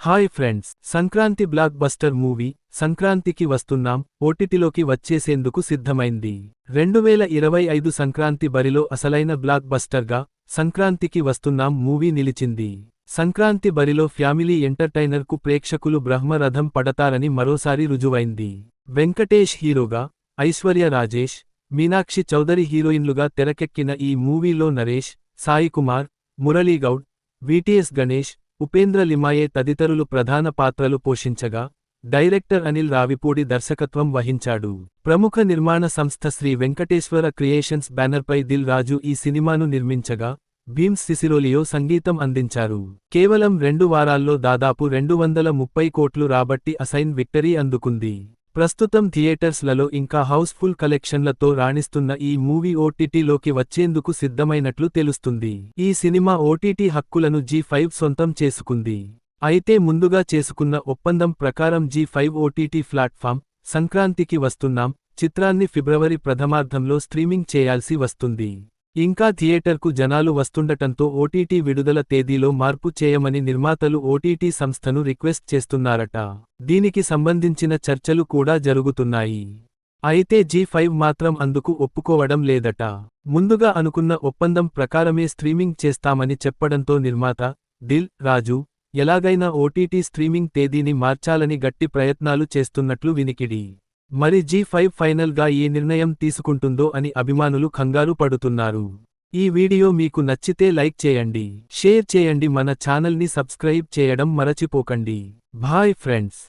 Hi friends, Sankranti block buster movie సంక్రాంతికి వస్తున్నాం ఓటీటీలోకి వచ్చేసేందుకు సిద్ధమైంది. 2025 సంక్రాంతి బరిలో అసలైన బ్లాక్ బస్టర్గా సంక్రాంతికి వస్తున్నాం మూవీ నిలిచింది. సంక్రాంతి బరిలో ఫ్యామిలీ ఎంటర్టైనర్కు ప్రేక్షకులు బ్రహ్మరథం పడతారని మరోసారి రుజువైంది. వెంకటేష్ హీరోగా, ఐశ్వర్య రాజేష్, మీనాక్షి చౌదరి హీరోయిన్లుగా తెరకెక్కిన ఈ మూవీలో నరేష్, సాయికుమార్, మురళీగౌడ్, వీటీఎస్ గణేష్, ఉపేంద్ర లిమాయే తదితరులు ప్రధాన పాత్రలు పోషించగా, డైరెక్టర్ అనిల్ రావిపూడి దర్శకత్వం వహించాడు. ప్రముఖ నిర్మాణ సంస్థ శ్రీ వెంకటేశ్వర క్రియేషన్స్ బ్యానర్పై దిల్ రాజు ఈ సినిమాను నిర్మించగా, భీమ్స్ సిసిరోలియో సంగీతం అందించారు. కేవలం 2 వారాల్లో దాదాపు 230 కోట్లు రాబట్టి అసైన్ విక్టరీ అందుకుంది. ప్రస్తుతం థియేటర్స్లలో ఇంకా హౌస్ఫుల్ కలెక్షన్లతో రాణిస్తున్న ఈ మూవీ ఓటీటీలోకి వచ్చేందుకు సిద్ధమైనట్లు తెలుస్తుంది. ఈ సినిమా ఓటీటీ హక్కులను జీ5 సొంతం చేసుకుంది. అయితే ముందుగా చేసుకున్న ఒప్పందం ప్రకారం జీ5 ఓటీటీ ప్లాట్ఫామ్ సంక్రాంతికి వస్తున్నాం చిత్రాన్ని ఫిబ్రవరి ప్రథమార్ధంలో స్ట్రీమింగ్ చేయాల్సి వస్తుంది. ఇంకా థియేటర్కు జనాలు వస్తుండటంతో ఓటీటీ విడుదల తేదీలో మార్పు చేయమని నిర్మాతలు ఓటీటీ సంస్థను రిక్వెస్ట్ చేస్తున్నారట. దీనికి సంబంధించిన చర్చలు కూడా జరుగుతున్నాయి. అయితే జీ5 మాత్రం అందుకు ఒప్పుకోవడం లేదట. ముందుగా అనుకున్న ఒప్పందం ప్రకారమే స్ట్రీమింగ్ చేస్తామని చెప్పడంతో నిర్మాత దిల్ రాజు ఎలాగైనా ఓటీటీ స్ట్రీమింగ్ తేదీని మార్చాలని గట్టి ప్రయత్నాలు చేస్తున్నట్లు వినికిడి. మరి జీ5 ఫైనల్గా ఏ నిర్ణయం తీసుకుంటుందో అని అభిమానులు కంగారు పడుతున్నారు. ఈ వీడియో మీకు నచ్చితే లైక్ చేయండి, షేర్ చేయండి, మన ఛానల్ని సబ్స్క్రైబ్ చేయడం మరచిపోకండి. Bye friends.